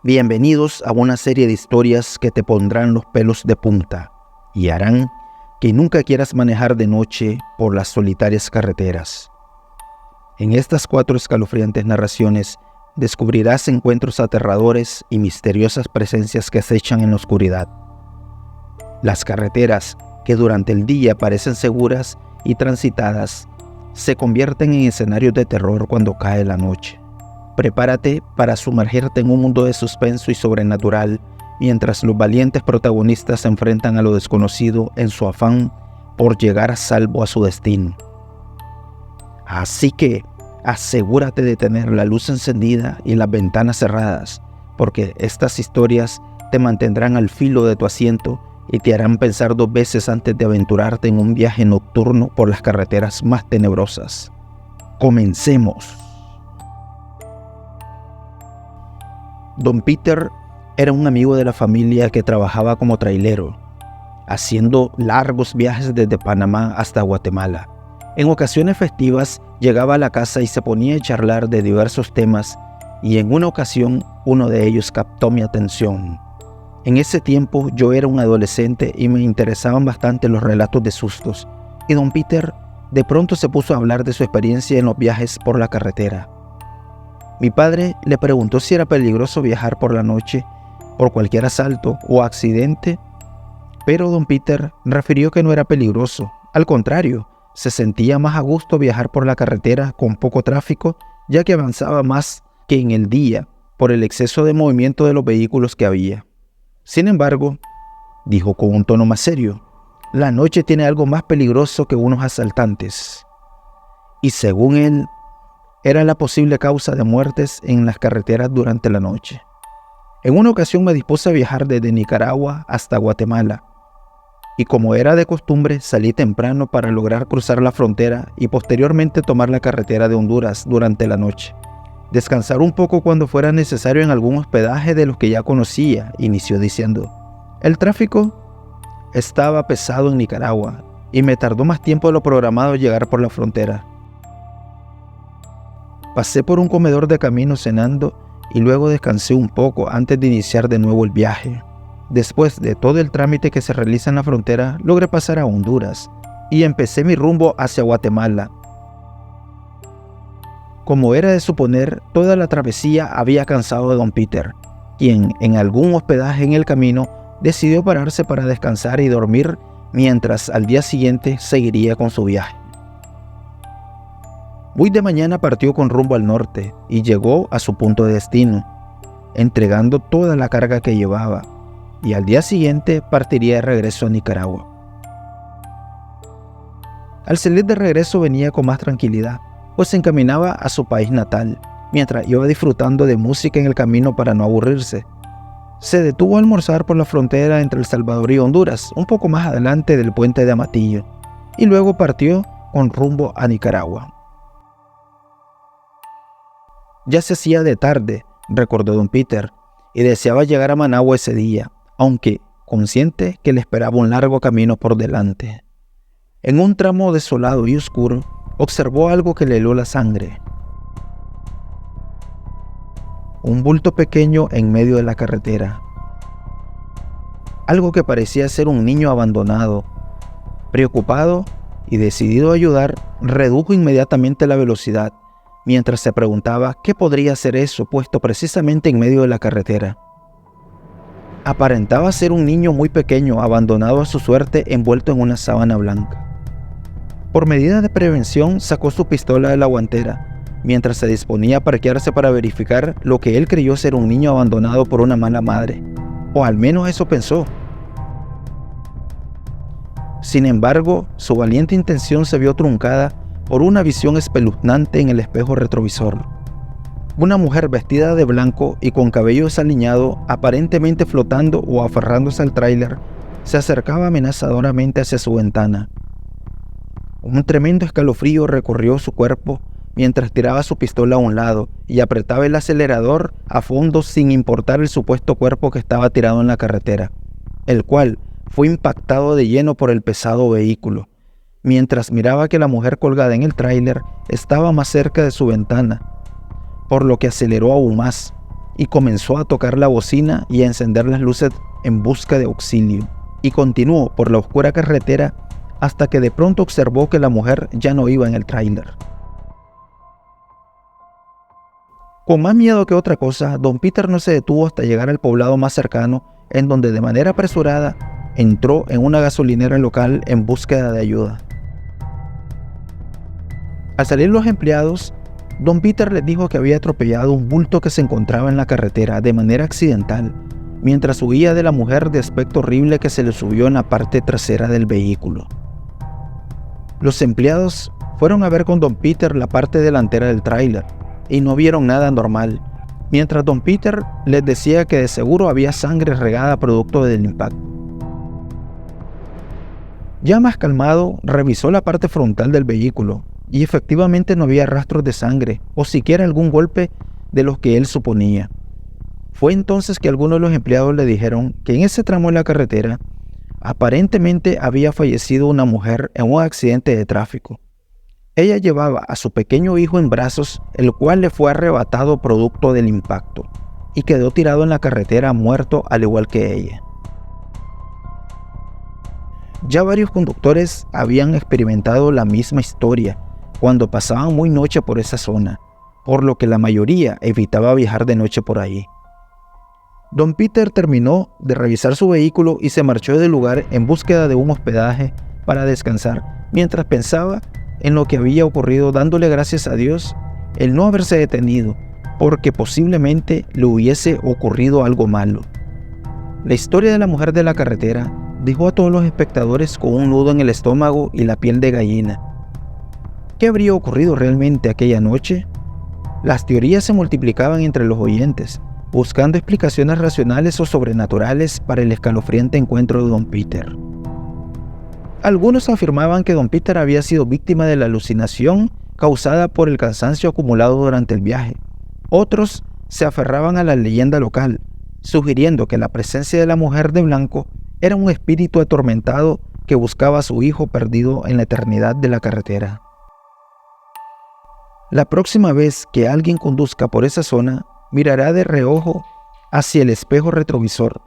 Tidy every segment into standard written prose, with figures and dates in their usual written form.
Bienvenidos a una serie de historias que te pondrán los pelos de punta y harán que nunca quieras manejar de noche por las solitarias carreteras. En estas 4 escalofriantes narraciones descubrirás encuentros aterradores y misteriosas presencias que acechan en la oscuridad. Las carreteras, que durante el día parecen seguras y transitadas, se convierten en escenarios de terror cuando cae la noche. Prepárate para sumergirte en un mundo de suspenso y sobrenatural mientras los valientes protagonistas se enfrentan a lo desconocido en su afán por llegar a salvo a su destino. Así que asegúrate de tener la luz encendida y las ventanas cerradas, porque estas historias te mantendrán al filo de tu asiento y te harán pensar 2 veces antes de aventurarte en un viaje nocturno por las carreteras más tenebrosas. ¡Comencemos! Don Peter era un amigo de la familia que trabajaba como trailero, haciendo largos viajes desde Panamá hasta Guatemala. En ocasiones festivas llegaba a la casa y se ponía a charlar de diversos temas, y en una ocasión uno de ellos captó mi atención. En ese tiempo yo era un adolescente y me interesaban bastante los relatos de sustos, y don Peter de pronto se puso a hablar de su experiencia en los viajes por la carretera. Mi padre le preguntó si era peligroso viajar por la noche por cualquier asalto o accidente, pero don Peter refirió que no era peligroso. Al contrario, se sentía más a gusto viajar por la carretera con poco tráfico, ya que avanzaba más que en el día por el exceso de movimiento de los vehículos que había. Sin embargo, dijo con un tono más serio, la noche tiene algo más peligroso que unos asaltantes. Y según él, era la posible causa de muertes en las carreteras durante la noche. En una ocasión me dispuse a viajar desde Nicaragua hasta Guatemala, y como era de costumbre, salí temprano para lograr cruzar la frontera y posteriormente tomar la carretera de Honduras durante la noche. Descansar un poco cuando fuera necesario en algún hospedaje de los que ya conocía, inició diciendo. El tráfico estaba pesado en Nicaragua y me tardó más tiempo de lo programado llegar por la frontera. Pasé por un comedor de camino cenando y luego descansé un poco antes de iniciar de nuevo el viaje. Después de todo el trámite que se realiza en la frontera, logré pasar a Honduras y empecé mi rumbo hacia Guatemala. Como era de suponer, toda la travesía había cansado de don Peter, quien en algún hospedaje en el camino decidió pararse para descansar y dormir mientras al día siguiente seguiría con su viaje. Muy de mañana partió con rumbo al norte y llegó a su punto de destino, entregando toda la carga que llevaba, y al día siguiente partiría de regreso a Nicaragua. Al salir de regreso venía con más tranquilidad, pues se encaminaba a su país natal, mientras iba disfrutando de música en el camino para no aburrirse. Se detuvo a almorzar por la frontera entre El Salvador y Honduras, un poco más adelante del puente de Amatillo, y luego partió con rumbo a Nicaragua. Ya se hacía de tarde, recordó don Peter, y deseaba llegar a Managua ese día, aunque consciente que le esperaba un largo camino por delante. En un tramo desolado y oscuro, observó algo que le heló la sangre. Un bulto pequeño en medio de la carretera. Algo que parecía ser un niño abandonado. Preocupado y decidido a ayudar, redujo inmediatamente la velocidad, mientras se preguntaba qué podría ser eso puesto precisamente en medio de la carretera. Aparentaba ser un niño muy pequeño, abandonado a su suerte, envuelto en una sábana blanca. Por medida de prevención, sacó su pistola de la guantera, mientras se disponía a parquearse para verificar lo que él creyó ser un niño abandonado por una mala madre, o al menos eso pensó. Sin embargo, su valiente intención se vio truncada por una visión espeluznante en el espejo retrovisor. Una mujer vestida de blanco y con cabello desaliñado, aparentemente flotando o aferrándose al tráiler, se acercaba amenazadoramente hacia su ventana. Un tremendo escalofrío recorrió su cuerpo mientras tiraba su pistola a un lado y apretaba el acelerador a fondo sin importar el supuesto cuerpo que estaba tirado en la carretera, el cual fue impactado de lleno por el pesado vehículo, mientras miraba que la mujer colgada en el tráiler estaba más cerca de su ventana, por lo que aceleró aún más y comenzó a tocar la bocina y a encender las luces en busca de auxilio, y continuó por la oscura carretera hasta que de pronto observó que la mujer ya no iba en el tráiler. Con más miedo que otra cosa, don Peter no se detuvo hasta llegar al poblado más cercano, en donde de manera apresurada entró en una gasolinera local en búsqueda de ayuda. Al salir los empleados, don Peter les dijo que había atropellado un bulto que se encontraba en la carretera de manera accidental, mientras huía de la mujer de aspecto horrible que se le subió en la parte trasera del vehículo. Los empleados fueron a ver con don Peter la parte delantera del tráiler y no vieron nada normal, mientras don Peter les decía que de seguro había sangre regada producto del impacto. Ya más calmado, revisó la parte frontal del vehículo y efectivamente no había rastros de sangre o siquiera algún golpe de los que él suponía. Fue entonces que algunos de los empleados le dijeron que en ese tramo de la carretera aparentemente había fallecido una mujer en un accidente de tráfico. Ella llevaba a su pequeño hijo en brazos, el cual le fue arrebatado producto del impacto, y quedó tirado en la carretera muerto al igual que ella. Ya varios conductores habían experimentado la misma historia cuando pasaban muy noche por esa zona, por lo que la mayoría evitaba viajar de noche por ahí. Don Peter terminó de revisar su vehículo y se marchó del lugar en búsqueda de un hospedaje para descansar, mientras pensaba en lo que había ocurrido, dándole gracias a Dios el no haberse detenido, porque posiblemente le hubiese ocurrido algo malo. La historia de la mujer de la carretera dejó a todos los espectadores con un nudo en el estómago y la piel de gallina. ¿Qué habría ocurrido realmente aquella noche? Las teorías se multiplicaban entre los oyentes, buscando explicaciones racionales o sobrenaturales para el escalofriante encuentro de don Peter. Algunos afirmaban que don Peter había sido víctima de la alucinación causada por el cansancio acumulado durante el viaje. Otros se aferraban a la leyenda local, sugiriendo que la presencia de la mujer de blanco era un espíritu atormentado que buscaba a su hijo perdido en la eternidad de la carretera. La próxima vez que alguien conduzca por esa zona, mirará de reojo hacia el espejo retrovisor,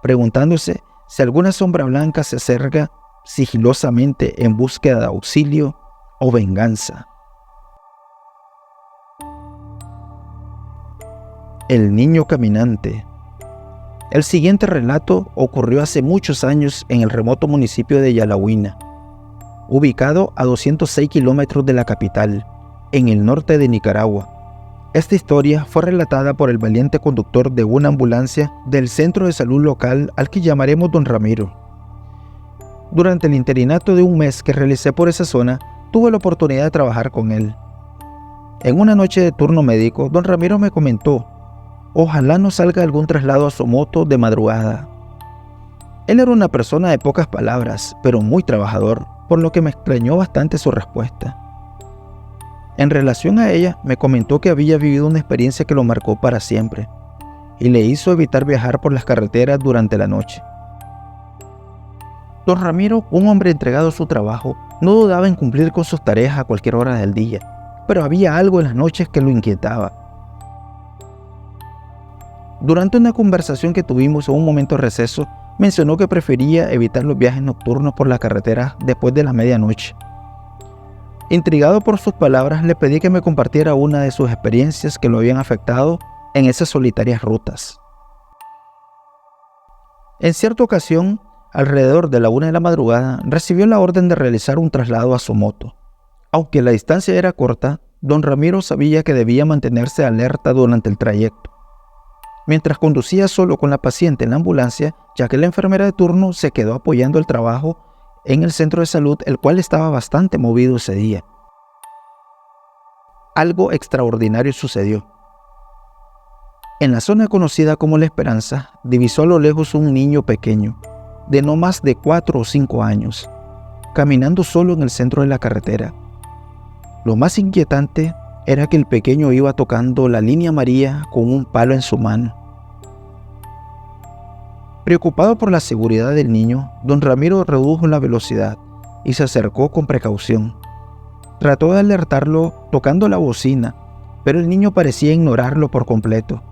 preguntándose si alguna sombra blanca se acerca sigilosamente en búsqueda de auxilio o venganza. El niño caminante. El siguiente relato ocurrió hace muchos años en el remoto municipio de Yalahuina, ubicado a 206 kilómetros de la capital, en el norte de Nicaragua. Esta historia fue relatada por el valiente conductor de una ambulancia del centro de salud local al que llamaremos don Ramiro. Durante el interinato de un mes que realicé por esa zona, tuve la oportunidad de trabajar con él. En una noche de turno médico, don Ramiro me comentó: ojalá no salga algún traslado a su moto de madrugada. Él era una persona de pocas palabras, pero muy trabajador, por lo que me extrañó bastante su respuesta. En relación a ella, me comentó que había vivido una experiencia que lo marcó para siempre y le hizo evitar viajar por las carreteras durante la noche. Don Ramiro, un hombre entregado a su trabajo, no dudaba en cumplir con sus tareas a cualquier hora del día, pero había algo en las noches que lo inquietaba. Durante una conversación que tuvimos en un momento de receso, mencionó que prefería evitar los viajes nocturnos por las carreteras después de la medianoche. Intrigado por sus palabras, le pedí que me compartiera una de sus experiencias que lo habían afectado en esas solitarias rutas. En cierta ocasión, alrededor de la 1 de la madrugada, recibió la orden de realizar un traslado a su moto. Aunque la distancia era corta, don Ramiro sabía que debía mantenerse alerta durante el trayecto. Mientras conducía solo con la paciente en la ambulancia, ya que la enfermera de turno se quedó apoyando el trabajo en el centro de salud, el cual estaba bastante movido ese día. Algo extraordinario sucedió. En la zona conocida como La Esperanza, divisó a lo lejos un niño pequeño, de no más de 4 o 5 años, caminando solo en el centro de la carretera. Lo más inquietante era que el pequeño iba tocando la línea amarilla con un palo en su mano. Preocupado por la seguridad del niño, don Ramiro redujo la velocidad y se acercó con precaución. Trató de alertarlo tocando la bocina, pero el niño parecía ignorarlo por completo.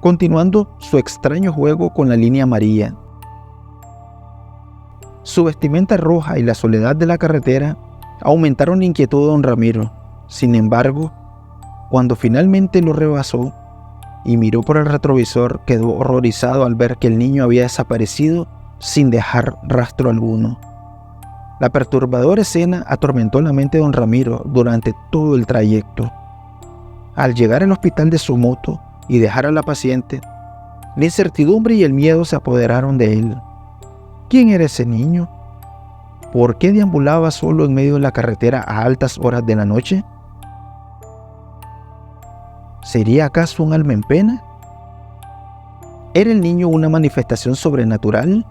continuando su extraño juego con la línea amarilla. Su vestimenta roja y la soledad de la carretera aumentaron la inquietud de don Ramiro. Sin embargo, cuando finalmente lo rebasó y miró por el retrovisor, quedó horrorizado al ver que el niño había desaparecido sin dejar rastro alguno. La perturbadora escena atormentó la mente de don Ramiro durante todo el trayecto. Al llegar al hospital de su moto y dejar a la paciente, la incertidumbre y el miedo se apoderaron de él. ¿Quién era ese niño? ¿Por qué deambulaba solo en medio de la carretera a altas horas de la noche? ¿Sería acaso un alma en pena? ¿Era el niño una manifestación sobrenatural?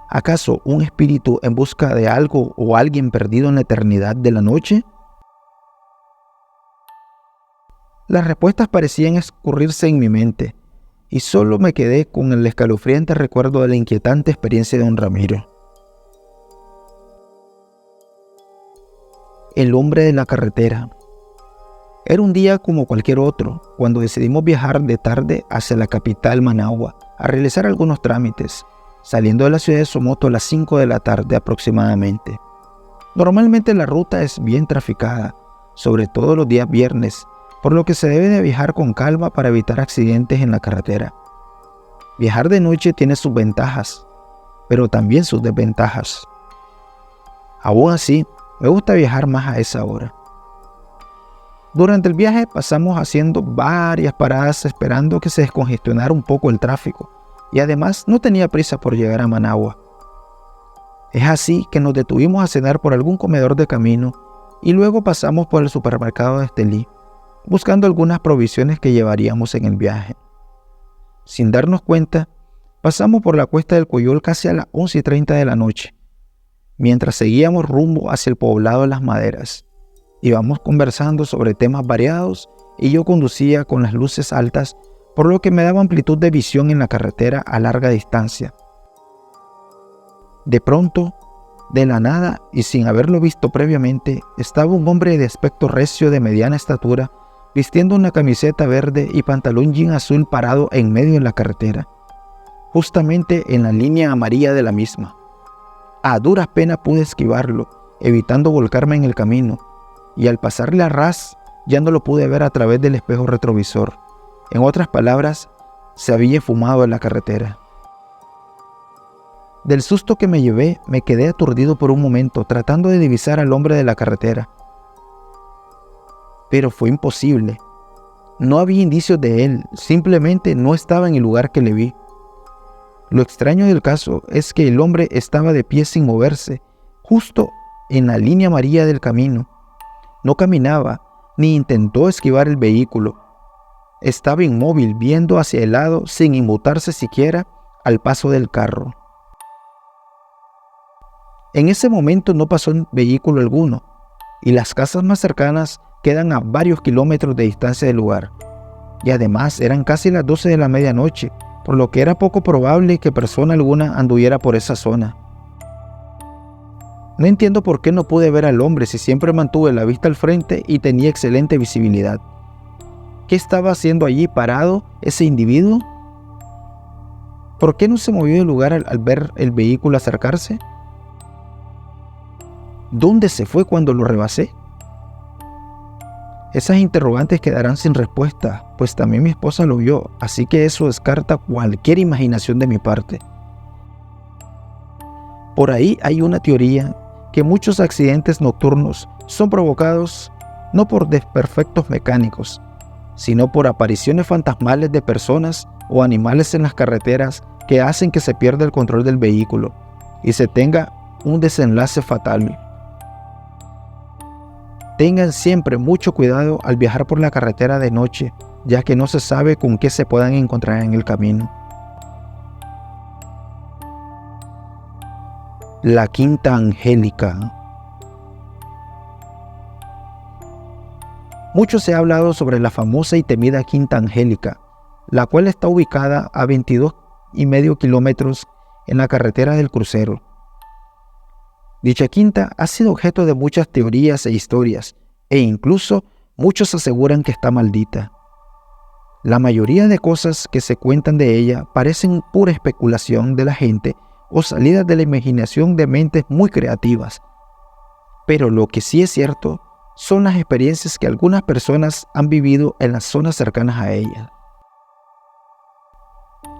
¿Acaso un espíritu en busca de algo o alguien perdido en la eternidad de la noche? Las respuestas parecían escurrirse en mi mente, y solo me quedé con el escalofriante recuerdo de la inquietante experiencia de don Ramiro. El hombre de la carretera. Era un día como cualquier otro, cuando decidimos viajar de tarde hacia la capital Managua a realizar algunos trámites, saliendo de la ciudad de Somoto a las 5 de la tarde aproximadamente. Normalmente la ruta es bien traficada, sobre todo los días viernes, por lo que se debe de viajar con calma para evitar accidentes en la carretera. Viajar de noche tiene sus ventajas, pero también sus desventajas. Aún así, me gusta viajar más a esa hora. Durante el viaje pasamos haciendo varias paradas esperando que se descongestionara un poco el tráfico, y además no tenía prisa por llegar a Managua. Es así que nos detuvimos a cenar por algún comedor de camino y luego pasamos por el supermercado de Estelí, buscando algunas provisiones que llevaríamos en el viaje. Sin darnos cuenta, pasamos por la cuesta del Coyol casi a las 11:30 de la noche, mientras seguíamos rumbo hacia el poblado de Las Maderas. Íbamos conversando sobre temas variados y yo conducía con las luces altas, por lo que me daba amplitud de visión en la carretera a larga distancia. De pronto, de la nada y sin haberlo visto previamente, estaba un hombre de aspecto recio de mediana estatura, vistiendo una camiseta verde y pantalón jean azul parado en medio de la carretera, justamente en la línea amarilla de la misma. A duras penas pude esquivarlo, evitando volcarme en el camino, y al pasarle a ras ya no lo pude ver a través del espejo retrovisor. En otras palabras, se había fumado en la carretera. Del susto que me llevé, me quedé aturdido por un momento, tratando de divisar al hombre de la carretera. Pero fue imposible. No había indicios de él, simplemente no estaba en el lugar que le vi. Lo extraño del caso es que el hombre estaba de pie sin moverse, justo en la línea amarilla del camino. No caminaba, ni intentó esquivar el vehículo. Estaba inmóvil, viendo hacia el lado sin inmutarse siquiera al paso del carro. En ese momento no pasó vehículo alguno, y las casas más cercanas quedan a varios kilómetros de distancia del lugar. Y además eran casi las 12 de la medianoche, por lo que era poco probable que persona alguna anduviera por esa zona. No entiendo por qué no pude ver al hombre si siempre mantuve la vista al frente y tenía excelente visibilidad. ¿Qué estaba haciendo allí parado ese individuo? ¿Por qué no se movió del lugar al ver el vehículo acercarse? ¿Dónde se fue cuando lo rebasé? Esas interrogantes quedarán sin respuesta, pues también mi esposa lo vio, así que eso descarta cualquier imaginación de mi parte. Por ahí hay una teoría que muchos accidentes nocturnos son provocados no por desperfectos mecánicos, sino por apariciones fantasmales de personas o animales en las carreteras que hacen que se pierda el control del vehículo y se tenga un desenlace fatal. Tengan siempre mucho cuidado al viajar por la carretera de noche, ya que no se sabe con qué se puedan encontrar en el camino. La Quinta Angélica. Mucho se ha hablado sobre la famosa y temida Quinta Angélica, la cual está ubicada a 22,5 kilómetros en la carretera del Crucero. Dicha quinta ha sido objeto de muchas teorías e historias, e incluso muchos aseguran que está maldita. La mayoría de cosas que se cuentan de ella parecen pura especulación de la gente o salidas de la imaginación de mentes muy creativas. Pero lo que sí es cierto son las experiencias que algunas personas han vivido en las zonas cercanas a ella.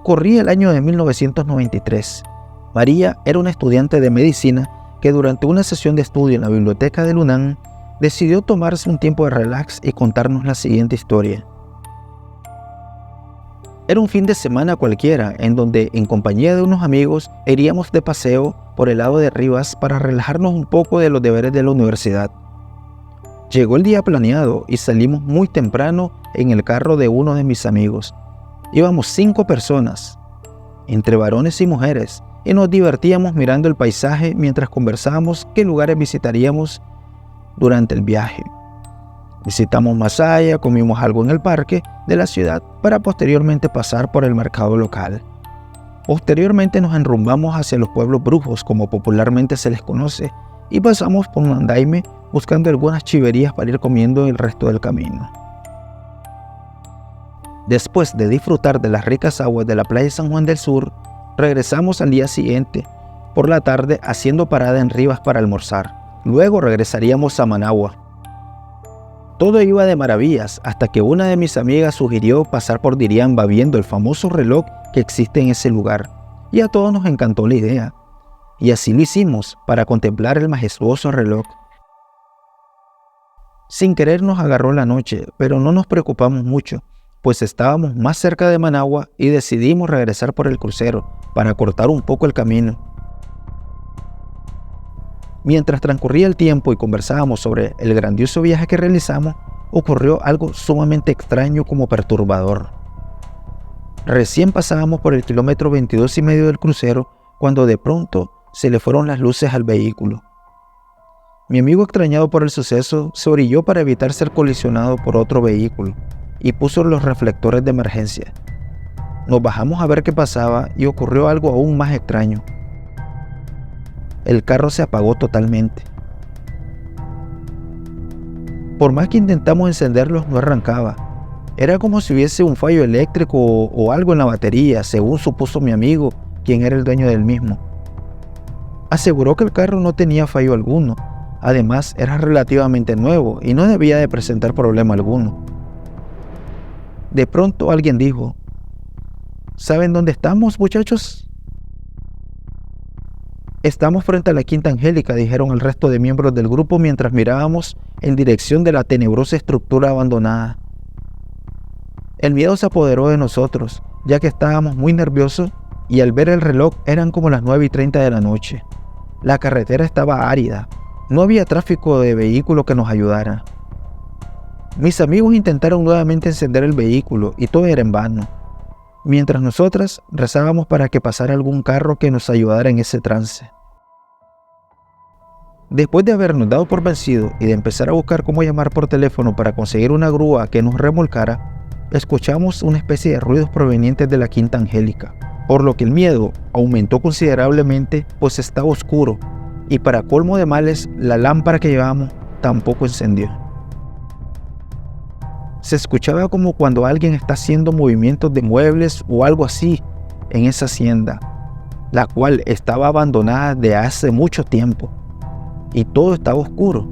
Corría el año de 1993. María era una estudiante de medicina que durante una sesión de estudio en la biblioteca del UNAM decidió tomarse un tiempo de relax y contarnos la siguiente historia. Era un fin de semana cualquiera en donde, en compañía de unos amigos, iríamos de paseo por el lado de Rivas para relajarnos un poco de los deberes de la universidad. Llegó el día planeado y salimos muy temprano en el carro de uno de mis amigos. Íbamos 5 personas, entre varones y mujeres, y nos divertíamos mirando el paisaje mientras conversábamos qué lugares visitaríamos durante el viaje. Visitamos Masaya, comimos algo en el parque de la ciudad para posteriormente pasar por el mercado local. Posteriormente nos enrumbamos hacia los pueblos brujos, como popularmente se les conoce, y pasamos por un andaime buscando algunas chiverías para ir comiendo el resto del camino. Después de disfrutar de las ricas aguas de la playa San Juan del Sur, regresamos al día siguiente, por la tarde, haciendo parada en Rivas para almorzar. Luego regresaríamos a Managua. Todo iba de maravillas hasta que una de mis amigas sugirió pasar por Diriamba viendo el famoso reloj que existe en ese lugar, y a todos nos encantó la idea. Y así lo hicimos para contemplar el majestuoso reloj. Sin querer nos agarró la noche, pero no nos preocupamos mucho, pues estábamos más cerca de Managua y decidimos regresar por el crucero para cortar un poco el camino. Mientras transcurría el tiempo y conversábamos sobre el grandioso viaje que realizamos, ocurrió algo sumamente extraño como perturbador. Recién pasábamos por el kilómetro 22,5 del crucero cuando de pronto se le fueron las luces al vehículo. Mi amigo, extrañado por el suceso, se orilló para evitar ser colisionado por otro vehículo y puso los reflectores de emergencia. Nos bajamos a ver qué pasaba y ocurrió algo aún más extraño. El carro se apagó totalmente. Por más que intentamos encenderlos, no arrancaba. Era como si hubiese un fallo eléctrico o algo en la batería, según supuso mi amigo, quien era el dueño del mismo. Aseguró que el carro no tenía fallo alguno. Además, era relativamente nuevo y no debía de presentar problema alguno. De pronto alguien dijo: ¿saben dónde estamos, muchachos? Estamos frente a la Quinta Angélica, dijeron el resto de miembros del grupo mientras mirábamos en dirección de la tenebrosa estructura abandonada. El miedo se apoderó de nosotros, ya que estábamos muy nerviosos y al ver el reloj eran como las 9:30 de la noche. La carretera estaba árida, no había tráfico de vehículos que nos ayudara. Mis amigos intentaron nuevamente encender el vehículo y todo era en vano, mientras nosotras rezábamos para que pasara algún carro que nos ayudara en ese trance. Después de habernos dado por vencido y de empezar a buscar cómo llamar por teléfono para conseguir una grúa que nos remolcara, escuchamos una especie de ruidos provenientes de la Quinta Angélica, por lo que el miedo aumentó considerablemente, pues estaba oscuro y, para colmo de males, la lámpara que llevábamos tampoco encendió. Se escuchaba como cuando alguien está haciendo movimientos de muebles o algo así en esa hacienda, la cual estaba abandonada de hace mucho tiempo, y todo estaba oscuro.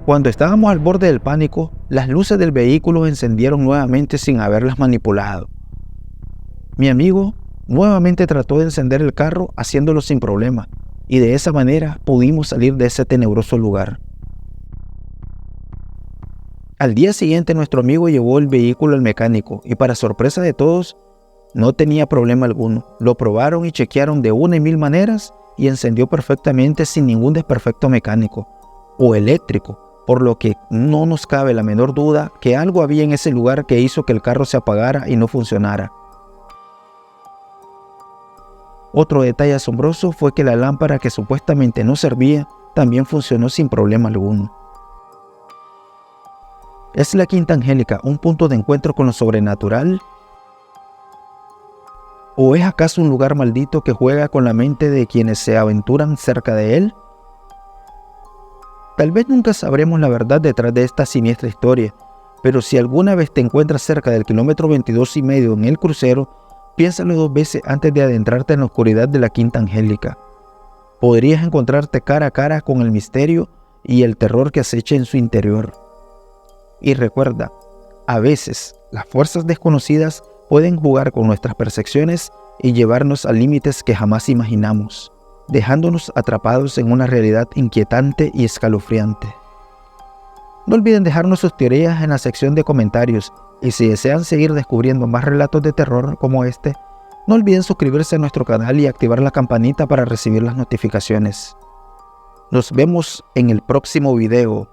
Cuando estábamos al borde del pánico, las luces del vehículo encendieron nuevamente sin haberlas manipulado. Mi amigo nuevamente trató de encender el carro haciéndolo sin problema, y de esa manera pudimos salir de ese tenebroso lugar. Al día siguiente nuestro amigo llevó el vehículo al mecánico y, para sorpresa de todos, no tenía problema alguno. Lo probaron y chequearon de 1 y 1000 maneras y encendió perfectamente sin ningún desperfecto mecánico o eléctrico, por lo que no nos cabe la menor duda que algo había en ese lugar que hizo que el carro se apagara y no funcionara. Otro detalle asombroso fue que la lámpara, que supuestamente no servía, también funcionó sin problema alguno. ¿Es la Quinta Angélica un punto de encuentro con lo sobrenatural? ¿O es acaso un lugar maldito que juega con la mente de quienes se aventuran cerca de él? Tal vez nunca sabremos la verdad detrás de esta siniestra historia, pero si alguna vez te encuentras cerca del kilómetro 22,5 en el crucero, piénsalo 2 veces antes de adentrarte en la oscuridad de la Quinta Angélica. Podrías encontrarte cara a cara con el misterio y el terror que acecha en su interior. Y recuerda, a veces las fuerzas desconocidas pueden jugar con nuestras percepciones y llevarnos a límites que jamás imaginamos, dejándonos atrapados en una realidad inquietante y escalofriante. No olviden dejarnos sus teorías en la sección de comentarios y si desean seguir descubriendo más relatos de terror como este, no olviden suscribirse a nuestro canal y activar la campanita para recibir las notificaciones. Nos vemos en el próximo video.